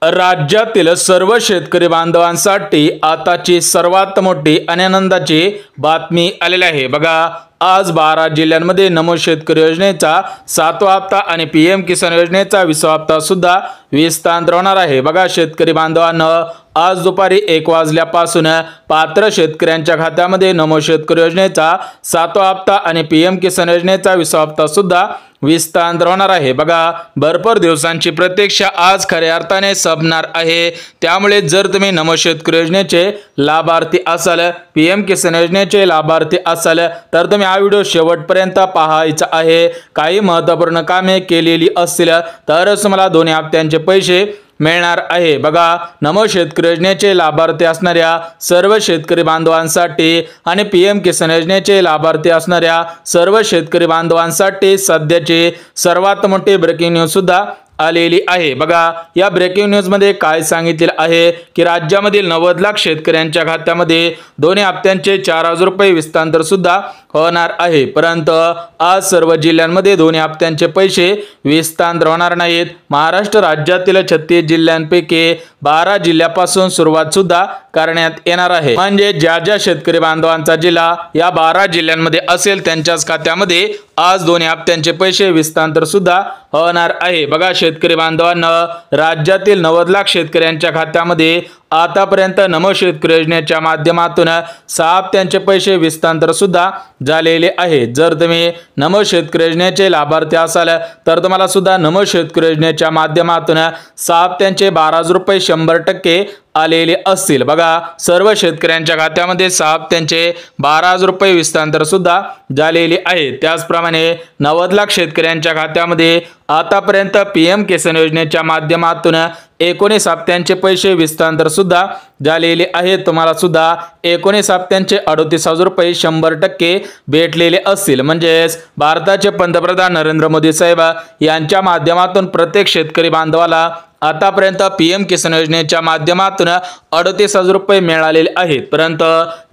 राज्यातील सर्व शेतकरी बांधवांसाठी आताची सर्वात मोठी आणि आनंदाची बातमी आलेली आहे। बघा, आज 12 जिल्ह्यांमध्ये नमो शेतकरी योजनेचा 7वा हप्ता आणि पीएम किसान योजनेचा 20वा हप्ता सुद्धा विस्तार होणार आहे। बघा, शेतकरी बांधवांनो, आज दुपारी 1 वाजल्यापासून पात्र शेतकऱ्यांच्या खात्यामध्ये नमो शेतकरी योजनेचा 7वा हप्ता आणि पीएम किसान योजनेचा 20वा हप्ता सुद्धा विस्तार होणार आहे। बघा, भरपूर दिवसांची प्रतीक्षा आज खऱ्या अर्थाने संपणार आहे। त्यामुळे जर तुम्ही नमो शेतकरी योजनेचे लाभार्थी असाल, पीएम किसान योजनेचे लाभार्थी असाल, तर तुम्ही हा व्हिडिओ शेवटपर्यंत पाहायचा आहे। काही महत्त्वपूर्ण कामे केलेली असतील तरच तुम्हाला दोन्ही हप्त्यांचे पैसे मिळणार आहे। बघा, नमो शेतकरी योजनेचे लाभार्थी असणाऱ्या सर्व शेतकरी बांधवांसाठी आणि पीएम किसान योजनेचे लाभार्थी असणाऱ्या सर्व शेतकरी बांधवांसाठी सध्याची सर्वात मोठी ब्रेकिंग न्यूज सुद्धा आलेली आहे। बघा, या ब्रेकिंग न्यूज मध्ये काय सांगितले आहे की राज्यामधील 90 लाख शेतकऱ्यांच्या खात्यामध्ये दोन्ही हप्त्यांचे 4000 रुपये विस्तार सुद्धा होणार आहे। परंतु आज सर्व जिल्ह्यांमध्ये दोन्ही हप्त्यांचे पैसे विस्तार होणार नाहीत। महाराष्ट्र राज्यातील 36 जिल्ह्यांपैकी 12 जिल्ह्यापासून सुरुवात सुद्धा करण्यात येणार आहे। म्हणजे ज्या ज्या शेतकरी बांधवांचा जिल्हा या 12 जिल्ह्यांमध्ये असेल त्यांच्याच खात्यामध्ये आज दोन्ही हप्त्यांचे पैसे विस्तार सुद्धा होणार आहे। बघा, शेतकरी बांधवांना, राज्यातील 90 लाख शेतकऱ्यांच्या खात्यामध्ये आतापर्यंत नमो शेतकरी योजनेच्या माध्यमातून 6 हप्त्यांचे पैसे विस्तार सुद्धा झालेले आहे। जर तुम्ही नमो शेतकरी योजनेचे लाभार्थी असाल तर तुम्हाला सुद्धा नमो शेतकरी योजनेच्या माध्यमातून 6 हप्त्यांचे 12,000 रुपये 100% आलेले असतील। बघा, सर्व शेतकऱ्यांच्या खात्यामध्ये 6 हप्त्यांचे 12,000 रुपये विस्तार सुद्धा झालेले आहे। त्याचप्रमाणे 90 लाख शेतकऱ्यांच्या खात्यामध्ये आतापर्यंत पीएम किसान योजनेच्या माध्यमातून 19 हप्त्यांचे पैसे विस्तार सुद्धा झालेले आहेत। तुम्हाला सुद्धा 19 हप्त्यांचे 38,000 रुपये 100% भेटलेले असतील। म्हणजेच भारताचे पंतप्रधान नरेंद्र मोदी साहेब यांच्या माध्यमातून प्रत्येक शेतकरी बांधवाला आतापर्यंत पीएम किसान योजनेच्या माध्यमातून 38,000 रुपये मिळालेले आहेत। परंतु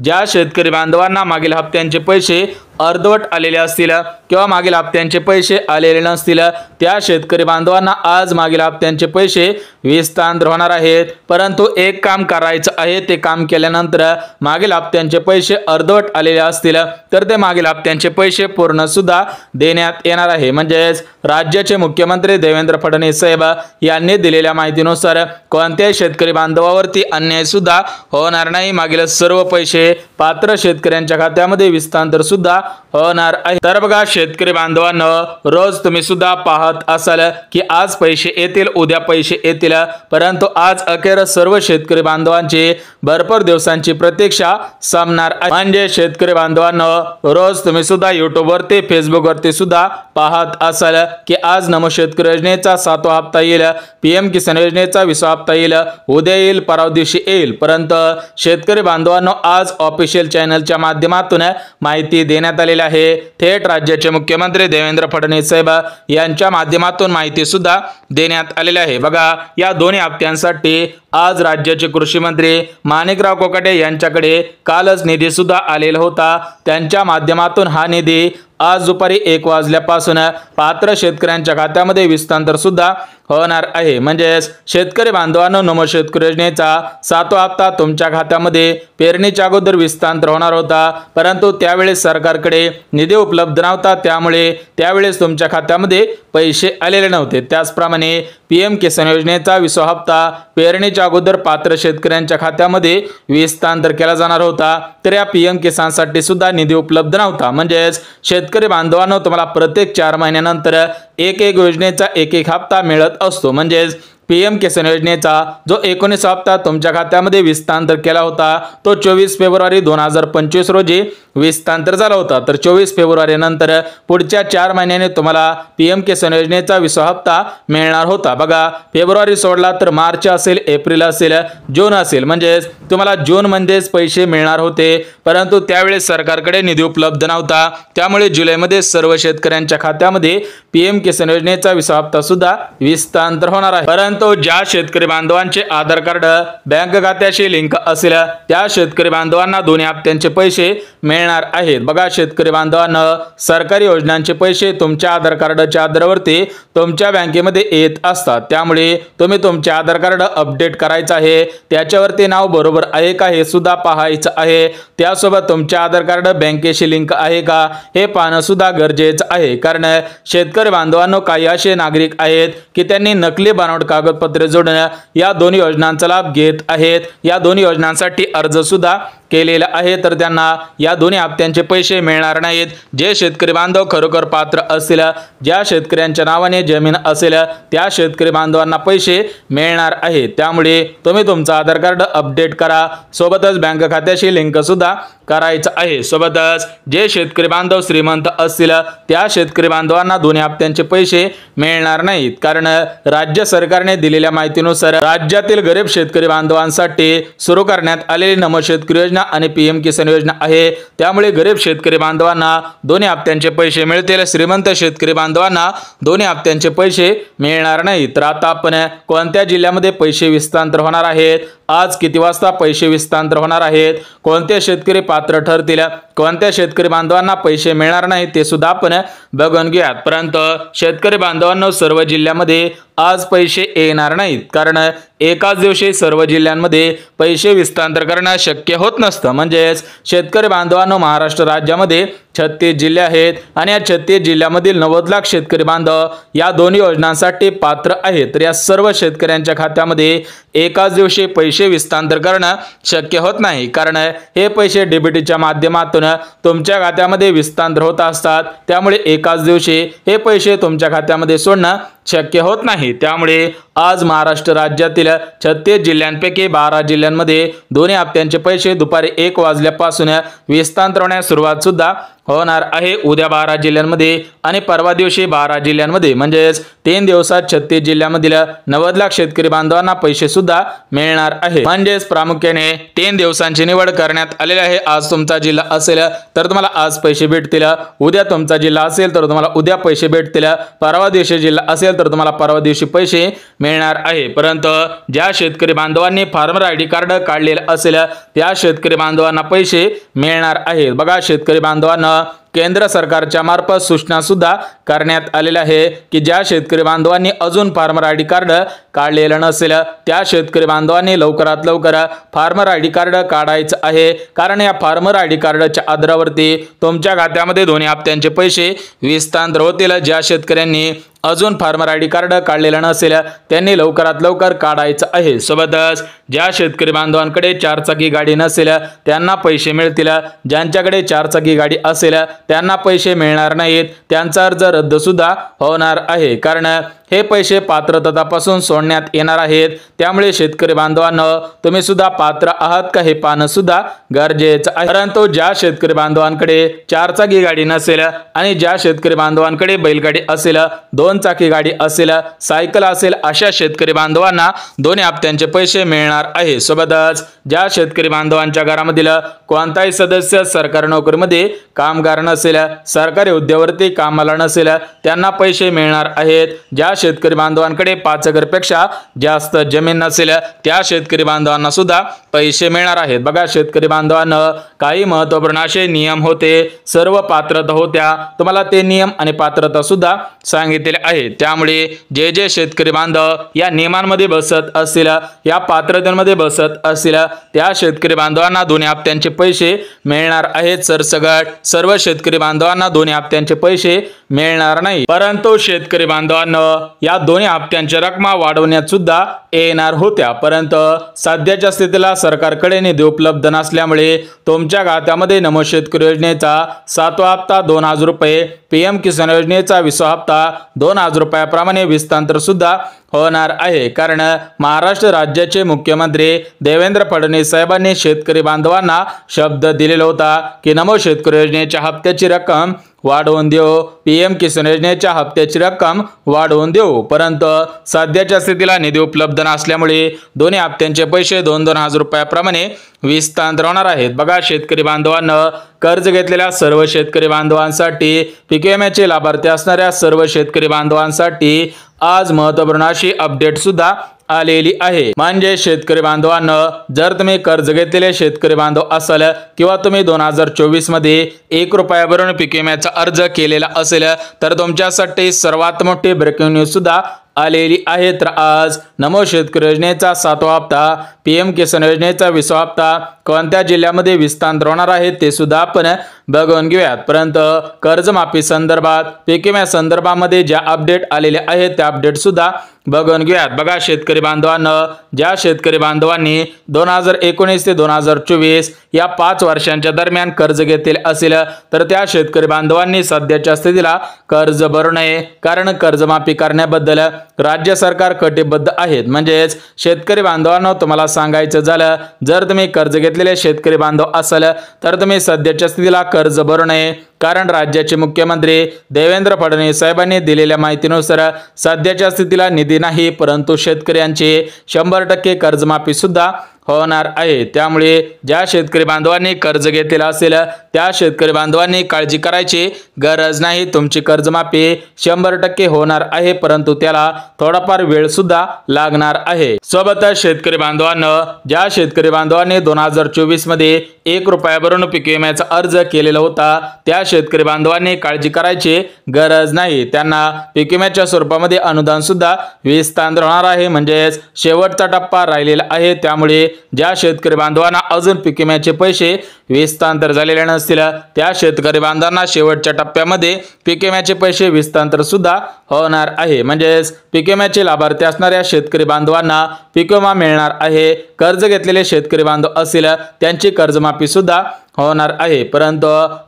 ज्या शेतकरी बांधवांना मागील हप्त्यांचे पैसे अर्धवट आलेले असतील किंवा मागील हप्त्यांचे पैसे आलेले नसतील, त्या शेतकरी बांधवांना आज मागील हप्त्यांचे पैसे विस्तार होणार आहेत। परंतु एक काम करायचं आहे, ते काम केल्यानंतर मागील हप्त्यांचे पैसे अर्धवट आलेले असतील तर ते मागील हप्त्यांचे पैसे पूर्ण सुद्धा देण्यात येणार आहे। म्हणजेच राज्याचे मुख्यमंत्री देवेंद्र फडणवीस साहेब यांनी दिलेल्या माहितीनुसार कोणत्याही शेतकरी बांधवावरती अन्याय सुद्धा होणार नाही। मागील सर्व पैसे पात्र शेतकऱ्यांच्या खात्यामध्ये विस्तार सुद्धा होणार आहे। तर बघा, शेतकरी बांधवांनो, रोज तुम्ही सुद्धा पाहत असाल की आज पैसे येतील, उद्या पैसे येतील, परंतु आज अखेर सर्व शेतकरी बांधवांची भरपूर दिवसांची प्रतीक्षा संपणार आहे। म्हणजे शेतकरी बांधवांनो, रोज तुम्ही सुद्धा YouTube वरती, Facebook वरती सुद्धा पाहत असाल की आज नमो शेतकरी योजनेचा 7वा हप्ता येईल, पीएम किसान योजनेचा 20वा हप्ता येईल, उद्या येईल, परवा दिवशी येईल। परंतु शेतकरी बांधवांनो, आज ऑफिशियल चॅनलच्या माध्यमातून माहिती देण्यात आलेली आहे। थेट राज्याचे मुख्यमंत्री देवेंद्र फडणवीस साहेब यांच्या माध्यमातून माहिती सुद्धा देण्यात आलेली आहे। बघा, या दोन्ही हप्त्यांसाठी आज राज्याचे कृषी मंत्री माणिकराव कोकाटे यांच्याकडे कालच निधी सुद्धा आलेला होता। त्यांच्या माध्यमातून हा निधी आज दुपारी 1 वाजल्यापासून पात्र शेतकऱ्यांच्या खात्यामध्ये विस्तार सुद्धा होणार आहे। म्हणजेच शेतकरी बांधवांनो, नमो शेतकरी योजनेचा 7वा हप्ता तुमच्या खात्यामध्ये पेरणीच्या अगोदर विस्तार होणार होता, परंतु त्यावेळेस सरकारकडे निधी उपलब्ध नव्हता, त्यामुळे त्यावेळेस तुमच्या खात्यामध्ये पैसे आलेले नव्हते। त्याचप्रमाणे पीएम किसान योजनेचा 20वा हप्ता पेरणीच्या अगोदर पात्र शेतकऱ्यांच्या खात्यामध्ये विस्तार केला जाणार होता, तर या पीएम किसानसाठी सुद्धा निधी उपलब्ध नव्हता। म्हणजेच शेतकरी बांधवांनो, तुम्हाला प्रत्येक 4 महिन्यानंतर एक योजनेचा एक हप्ता मिळत असतो। म्हणजेच पीएम किसान योजनेचा जो 19 हप्ता तुमच्या खात्यामध्ये विस्तार केला होता तो 24 फेब्रुवारी 2025 रोजी विस्तार झाला होता। तर 24 फेब्रुवारी नंतर पुढच्या 4 महिन्याने तुम्हाला पीएम किसान योजनेचा 20वा हप्ता मिळणार होता। बघा, फेब्रुवारी सोडला तर मार्च असेल, एप्रिल असेल, जून असेल, म्हणजेच तुम्हाला जून मध्येच पैसे मिळणार होते, परंतु त्यावेळेस सरकारकडे निधी उपलब्ध नव्हता, त्यामुळे जुलैमध्ये सर्व शेतकऱ्यांच्या खात्यामध्ये पीएम किसान योजनेचा 20वा हप्ता सुद्धा विस्तार होणार आहे। परंतु ज्या शेतकरी बांधवांचे आधार कार्ड बँक खात्याशी लिंक असेल त्या शेतकरी बांधवांना दोन्ही हप्त्यांचे पैसे मिळणार मिळणार आहेत। बघा शेतकरी बांधवांनो, सरकारी योजनांचे पैसे तुमच्या आधार कार्डच्या आधारावरती तुमच्या बँकेमध्ये येत असतात, त्यामुळे तुम्ही तुमचे आधार कार्ड अपडेट करायचं आहे। त्याच्यावरती नाव बरोबर आहे का हे सुद्धा पाहायचं आहे। त्यासोबत तुमचे आधार कार्ड बँकेशी लिंक आहे का हे पाहणं सुद्धा गरजेचं आहे, कारण शेतकरी बांधवांनो काही असे नागरिक आहेत की त्यांनी नकली बनावट कागदपत्रे जोडून या दोन्ही योजनांचा लाभ घेत आहेत। या दोन्ही योजनांसाठी अर्ज सुद्धा केलेला आहे, तर त्यांना या दोन्ही हप्त्यांचे पैसे मिळणार नाहीत। जे शेतकरी बांधव खरोखर पात्र असतील, ज्या शेतकऱ्यांच्या नावाने जमीन असेल, त्या शेतकरी बांधवांना पैसे मिळणार आहेत। त्यामुळे तुम्ही तुमचं आधार कार्ड अपडेट करा, सोबतच बँक खात्याशी लिंक सुद्धा करायचं आहे। सोबतच जे शेतकरी बांधव श्रीमंत असतील त्या शेतकरी बांधवांना दोन्ही हप्त्यांचे पैसे मिळणार नाहीत, कारण राज्य सरकारने दिलेल्या माहितीनुसार राज्यातील गरीब शेतकरी बांधवांसाठी सुरू करण्यात आलेली नमो शेतकरी योजना आणि पीएम किसान योजना आहे। त्यामुळे गरीब शेतकरी बांधवांना दोन्ही हप्त्यांचे पैसे मिळतील, श्रीमंत शेतकरी बांधवांना दोन्ही हप्त्यांचे पैसे मिळणार नाहीत। तर आता आपण कोणत्या जिल्ह्यामध्ये पैसे विस्तांतर होणार आहेत, आज किती वाजता पैसे विस्तांतर होणार आहेत, कोणते शेतकरी पात्र ठरतील, कोणत्या शेतकरी बांधवांना पैसे मिळणार नाहीत ते सुद्धा आपण बघून घेऊयात। परंतु शेतकरी बांधवांनो, सर्व जिल्ह्यामध्ये आज पैसे येणार नाहीत, कारण एकाच दिवशी सर्व जिल्ह्यांमध्ये पैसे विस्तांतर करणं शक्य होत नसतं। म्हणजेच शेतकरी बांधवांनो, महाराष्ट्र राज्यामध्ये 36 जिल्हे आहेत आणि या 36 जिल्ह्यामधील 90 लाख शेतकरी बांधव या दोन्ही योजनांसाठी पात्र आहेत। तर या सर्व शेतकऱ्यांच्या खात्यामध्ये एकाच दिवशी पैसे विस्तांतर करणं शक्य होत नाही, कारण हे पैसे डीबीटीच्या माध्यमातून तुमच्या खात्यामध्ये विस्तांतर होत असतात। त्यामुळे एकाच दिवशी हे पैसे तुमच्या खात्यामध्ये सोडणं शक्य होत नाही। त्यामुळे आज महाराष्ट्र राज्यातील 36 जिल्ह्यांपैकी 12 जिल्ह्यांमध्ये दोन्ही हप्त्यांचे पैसे दुपारी 1 वाजल्यापासून विस्तांतर होण्यास सुरुवात सुद्धा होणार आहे। उद्या 12 जिल्ह्यांमध्ये आणि परवा दिवशी 12 जिल्ह्यांमध्ये, म्हणजेच 3 दिवसात 36 जिल्ह्यामधील 90 लाख शेतकरी बांधवांना पैसे सुद्धा मिळणार आहे। म्हणजेच प्रामुख्याने 3 दिवसांची निवड करण्यात आलेली आहे। आज तुमचा जिल्हा असेल तर तुम्हाला आज पैसे भेटतील, उद्या तुमचा जिल्हा असेल तर तुम्हाला उद्या पैसे भेटतील, परवा दिवशी जिल्हा असेल तर तुम्हाला परवा दिवशी पैसे मिळणार आहे। परंतु ज्या शेतकरी बांधवांनी फार्मर आयडी कार्ड काढलेलं असेल त्या शेतकरी बांधवांना पैसे मिळणार आहेत। बघा शेतकरी बांधवांना केंद्र सरकारच्या मार्फत सूचना सुद्धा करण्यात आलेल्या आहे की ज्या शेतकरी बांधवांनी अजून फार्मर आयडी कार्ड काढलेलं नसेल त्या शेतकरी बांधवांनी लवकरात लवकर फार्मर आयडी कार्ड काढायचं आहे, कारण या फार्मर आयडी कार्डच्या आधारावरती तुमच्या खात्यामध्ये दोन्ही हप्त्यांचे पैसे विस्तांतर होतील। ज्या शेतकऱ्यांनी अजून फार्मर आयडी कार्ड काढलेलं नसेल त्यांनी लवकरात लवकर काढायचं आहे। सोबतच ज्या शेतकरी बांधवांकडे 4 चाकी गाडी नसेल त्यांना पैसे मिळतील, ज्यांच्याकडे 4 चाकी गाडी असेल त्यांना पैसे मिळणार नाहीत, त्यांचा अर्ज रद्द सुद्धा होणार आहे, कारण हे पैसे पात्रतापासून सोडण्यात येणार आहेत। त्यामुळे शेतकरी बांधवांनो, तुम्ही सुद्धा पात्र आहात का हे पाहणं सुद्धा गरजेचं आहे। परंतु ज्या शेतकरी बांधवांकडे 4 चाकी गाडी नसेल आणि ज्या शेतकरी बांधवांकडे बैलगाडी असेल, 2 चाकी गाडी असेल, सायकल असेल, अशा शेतकरी बांधवांना दोन्ही हप्त्यांचे पैसे मिळणार आहे। सोबतच ज्या शेतकरी बांधवांच्या घरामधील कोणताही सदस्य सरकारी नोकरीमध्ये कामगार नसेल, सरकारी हुद्द्यावरती कामाला नसेल त्यांना पैसे मिळणार आहेत। ज्या शेतकरी बांधवांकडे 5 एकरपेक्षा जास्त जमीन नसेल त्या शेतकरी बांधवांना सुद्धा पैसे मिळणार आहेत। बघा शेतकरी बांधवांनो, काही महत्त्वपूर्ण असे नियम होते, सर्व पात्रता होत्या, तुम्हाला ते नियम आणि पात्रता सुद्धा सांगितलेले आहेत। त्यामुळे जे जे शेतकरी बांधव या नियमांमध्ये बसत असतील, या पात्रतेमध्ये बसत असतील त्या शेतकरी बांधवांना दोन्ही हप्त्यांचे पैसे मिळणार आहेत। सरसगट सर्व शेतकरी बांधवांना दोन्ही हप्त्यांचे पैसे मिळणार नाही, परंतु शेतकरी बांधवांनो या दोन्ही हप्त्यांच्या रकमा वाढवण्यात सुद्धा येणार होत्या, परंतु सध्याच्या स्थितीला सरकारकडे निधी उपलब्ध नसल्यामुळे तुमच्या खात्यामध्ये नमो शेतकरी योजनेचा 7वा हप्ता 2000 रुपये, पीएम किसान योजनेचा 20वा हप्ता 2000 रुपयाप्रमाणे विस्तांतर सुद्धा होणार आहे। कारण महाराष्ट्र राज्याचे मुख्यमंत्री देवेंद्र फडणवीस साहेबांनी शेतकरी बांधवांना शब्द दिलेला होता की नमो शेतकरी योजनेच्या हप्त्याची रक्कम वाढवून देऊ, पीएम किसान योजनेच्या हप्त्याची रक्कम वाढवून देऊ, परंतु सध्याच्या स्थितीला निधी उपलब्ध नसल्यामुळे दोन्ही हप्त्यांचे पैसे 2-2 हजार रुपयाप्रमाणे विस्तांतर होणार आहेत। बघा शेतकरी बांधवांना, कर्ज घेतलेल्या सर्व शेतकरी बांधवांसाठी, पीक विम्याचे लाभार्थी असणाऱ्या सर्व शेतकरी बांधवांसाठी आज महत्त्वपूर्ण अशी अपडेट सुद्धा आलेली आहे। म्हणजे शेतकरी बांधवांनो, जर तुम्ही कर्ज घेतलेले शेतकरी बांधव असाल किंवा तुम्ही 2024 मध्ये 1 रुपया भरून पीक विम्याचा अर्ज केलेला असेल तर तुमच्यासाठी सर्वात मोठी ब्रेकिंग न्यूज सुद्धा आलेली आहे। तर आज नमो शेतकरी योजनेचा 7वा हप्ता, पीएम किसान योजनेचा 20वा हप्ता कोणत्या जिल्ह्यामध्ये विस्तार होणार आहे ते सुद्धा आपण बघून घेऊयात। परंतु कर्जमाफी संदर्भात, पीक विम्या संदर्भामध्ये ज्या अपडेट आलेल्या आहेत त्या अपडेट सुद्धा बघून घेऊयात। बघा शेतकरी बांधवांनो, ज्या शेतकरी बांधवांनी 2019 ते 2024 या 5 वर्षांच्या दरम्यान कर्ज घेतले असेल तर त्या शेतकरी बांधवांनी सध्याच्या स्थितीला कर्ज भरू नये, कारण कर्जमाफी करण्याबद्दल राज्य सरकार कटिबद्ध आहेत। म्हणजेच शेतकरी बांधवांनो, तुम्हाला सांगायचं झालं, जर तुम्ही कर्ज घेतलेले शेतकरी बांधव असाल तर तुम्ही सध्याच्या स्थितीला कर्ज भरू नये, कारण राज्याचे मुख्यमंत्री देवेंद्र फडणवीस साहेबांनी दिलेल्या माहितीनुसार सध्याच्या स्थितीला निधी नाही, परंतु शेतकऱ्यांची 100% कर्जमाफी सुद्धा होणार आहे। त्यामुळे ज्या शेतकरी बांधवांनी कर्ज घेतलेला असेल त्या शेतकरी बांधवांनी काळजी करायची गरज नाही। तुमची कर्जमाफी 100% होणार आहे, परंतु त्याला थोडाफार वेळ सुद्धा लागणार आहे। सोबतच शेतकरी बांधवांनो, ज्या शेतकरी बांधवांनी 2024 मध्ये 1 रुपया भरून पीक विम्याचा अर्ज केलेला होता त्या शेतकरी बांधवांनी काळजी करायची गरज नाही। त्यांना पीक विम्याच्या स्वरूपामध्ये अनुदान सुद्धा विस्तार होणार आहे, म्हणजेच शेवटचा टप्पा राहिलेला आहे। त्यामुळे ज्या शेतकरी बांधवांना अजून पीक विम्याचे पैसे विस्तार झालेले नसतील त्या शेतकरी बांधवांना शेवटच्या टप्प्यामध्ये पीक विम्याचे पैसे विस्तार सुद्धा होणार आहे। म्हणजेच पीक विम्याचे लाभार्थी असणाऱ्या शेतकरी बांधवांना पीक विमा मिळणार आहे। कर्ज घेतलेले शेतकरी बांधव असतील त्यांची कर्जमाफी सुद्धा होणार आहे। परंतु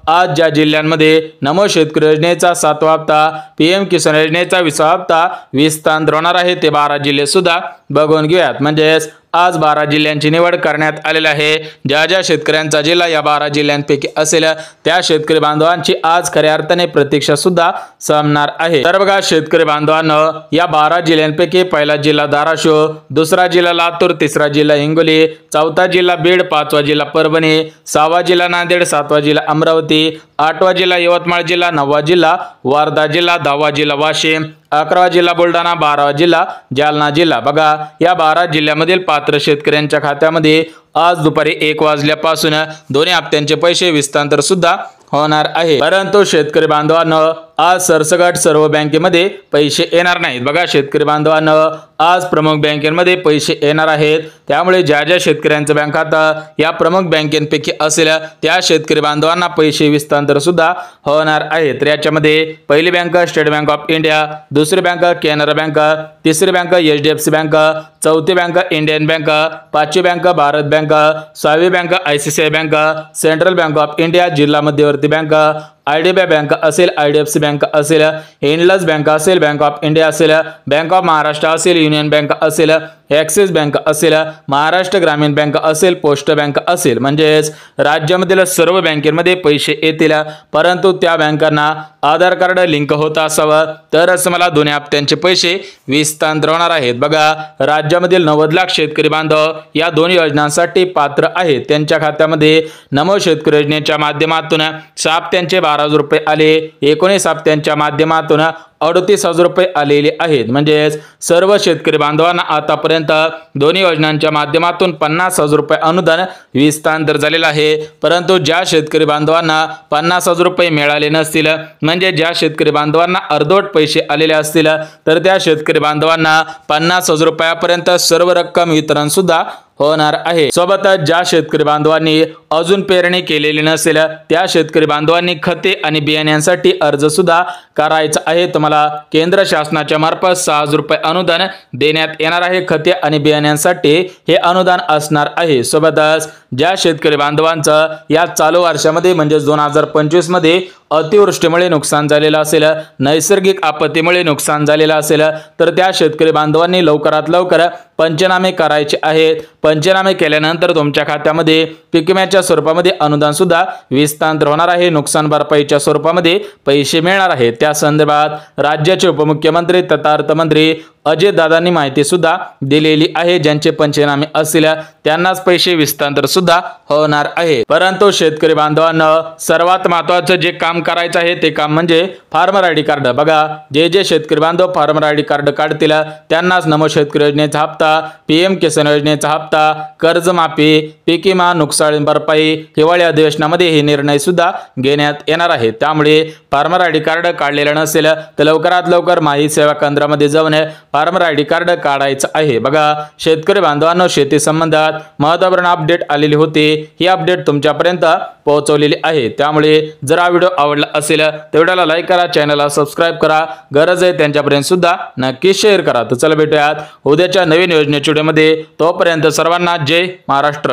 आज ज्या जिल्ह्यांमध्ये नमो शेतकरी योजनेचा 7वा हप्ता, पीएम किसान योजनेचा 20वा हप्ता विस्तार होणार आहे ते 12 जिल्हे सुद्धा बघून घेऊयात। म्हणजेच आज 12 जिल्ह्यांची निवड करण्यात आलेली आहे। ज्या ज्या शेतकऱ्यांचा जिल्हा या 12 जिल्ह्यांपैकी असेल त्या शेतकरी बांधवांची आज खऱ्या अर्थाने प्रतीक्षा सुद्धा संपणार आहे। तर बघा शेतकरी बांधवांनो, या 12 जिल्ह्यांपैकी पहिला जिल्हा धाराशिव, दुसरा जिल्हा लातूर, तिसरा जिल्हा हिंगोली, चौथा जिल्हा बीड, 5वा जिल्हा परभणी, 6वा जिल्हा नांदेड, 7वा जिल्हा अमरावती, 8वा जिल्हा यवतमाळ जिल्हा, 9वा जिल्हा वर्धा जिल्हा, 10वा जिल्हा वाशिम, 11वा जिल्हा बुलढाणा, 12वा जिल्हा जालना जिल्हा। बघा या 12 जिल्ह्यामधील पात्र शेतकऱ्यांच्या खात्यामध्ये आज दुपारी 1 वाजल्यापासून दोन्ही हप्त्यांचे पैसे विस्तार सुद्धा होणार आहे। परंतु शेतकरी बांधवांनो, आज सरसकट सर्व बँकेमध्ये पैसे येणार नाहीत। बघा शेतकरी बांधवांनो, आज प्रमुख बँकेमध्ये पैसे येणार आहेत। त्यामुळे ज्या ज्या शेतकऱ्यांचं बँक खातं या प्रमुख बँकेपैकी असेल त्या शेतकरी बांधवांना पैसे विस्तार सुद्धा होणार आहे। तर याच्यामध्ये पहिली bank State Bank of India, दुसरी बँक कॅनरा बँक, तिसरी बँक एचडीएफसी बँक, चौथी बँक इंडियन बँक, पाचवी बँक भारत बँक, 6वी bank ICICI bank, Central Bank of India, जिल्हा मध्यवर्ती बँक, आयडीबीआय बँक असेल, आयडीएफसी बँक असेल, इंडस बँक असेल, बँक ऑफ इंडिया असेल, बँक ऑफ महाराष्ट्र असेल, युनियन बँक असेल, ॲक्सिस बँक असेल, महाराष्ट्र ग्रामीण बँक असेल, पोस्ट बँक असेल। म्हणजेच राज्यामधील सर्व बँकेमध्ये पैसे येतील, परंतु त्या बँकांना आधार कार्ड लिंक होत असावं तरच मला दोन्ही हप्त्यांचे पैसे विस्तार होणार आहेत। बघा राज्यामधील 90 लाख शेतकरी बांधव या दोन्ही योजनांसाठी पात्र आहेत। त्यांच्या खात्यामध्ये नमो शेतकरी योजनेच्या माध्यमातून 6 हप्त्यांचे 12,000 रुपये आले, 19 हप्त्यांच्या माध्यमातून 38,000 रुपये आलेले आहेत। म्हणजेच सर्व शेतकरी बांधवांना आतापर्यंत दोन्ही योजनांच्या माध्यमातून 50,000 रुपये अनुदान विस्तार झालेलं आहे। परंतु ज्या शेतकरी बांधवांना 50,000 रुपये मिळाले नसतील, म्हणजे ज्या शेतकरी बांधवांना अर्धवट पैसे आलेले असतील तर त्या शेतकरी बांधवांना 50,000 रुपयापर्यंत सर्व रक्कम वितरण सुद्धा होणार आहे। सोबतच ज्या शेतकरी बांधवांनी अजून पेरणी केलेली नसेल त्या शेतकरी बांधवांनी खते आणि बियाण्यांसाठी अर्ज सुद्धा करायचा आहे। तुम्हाला केंद्र शासनाच्या मार्फत 6,000 रुपये अनुदान देण्यात येणार आहे। खते आणि बियाण्यांसाठी हे अनुदान असणार आहे। सोबतच ज्या शेतकरी बांधवांचं या चालू वर्षामध्ये म्हणजे 2025 मध्ये अतिवृष्टीमुळे नुकसान झालेलं असेल, नैसर्गिक आपत्तीमुळे नुकसान झालेलं असेल तर त्या शेतकरी बांधवांनी लवकरात लवकर पंचनामे करायचे आहेत। पंचनामे केल्यानंतर तुमच्या खात्यामध्ये पीक विम्याच्या स्वरूपामध्ये अनुदान सुद्धा विस्तार होणार आहे, नुकसान भरपाईच्या स्वरूपामध्ये पैसे मिळणार आहेत। त्या संदर्भात राज्याचे उपमुख्यमंत्री तथा अर्थमंत्री अजयदादांनी माहिती सुद्धा दिलेली आहे। ज्यांचे पंचनामे असतील त्यांनाच पैसे विस्तांतर सुद्धा होणार आहे। परंतु शेतकरी बांधवांनो, सर्वात महत्त्वाचं जे काम करायचं आहे ते काम म्हणजे फार्मर आयडी कार्ड। बघा, जे शेतकरी बांधव फार्मर आयडी कार्ड काढतील त्यांनाच नमो शेतकरी योजनेचा हप्ता, पीएम किसान योजनेचा हप्ता, कर्जमाफी, पीक विमा, नुकसान भरपाई, हिवाळी अधिवेशनामध्ये हे निर्णय सुद्धा घेण्यात येणार आहे। त्यामुळे फार्मर आयडी कार्ड काढलेलं नसेल तर लवकरात लवकर माहिती सेवा केंद्रामध्ये जाऊन फार्मर आयडी कार्ड काढायचं आहे। बघा, शेतकरी बांधवांनो, शेती संबंधात महत्त्वपूर्ण अपडेट आलेली होती, ही अपडेट तुमच्यापर्यंत पोहोचवलेली आहे। त्यामुळे जर हा व्हिडिओ आवडला असेल तर व्हिडिओला लाईक करा, चॅनलला सबस्क्राइब करा, गरज आहे त्यांच्यापर्यंत सुद्धा नक्की शेअर करा। तर चला भेटूयात उद्याच्या नवीन योजनेच्या व्हिडिओमध्ये। तोपर्यंत सर्वांना जय महाराष्ट्र।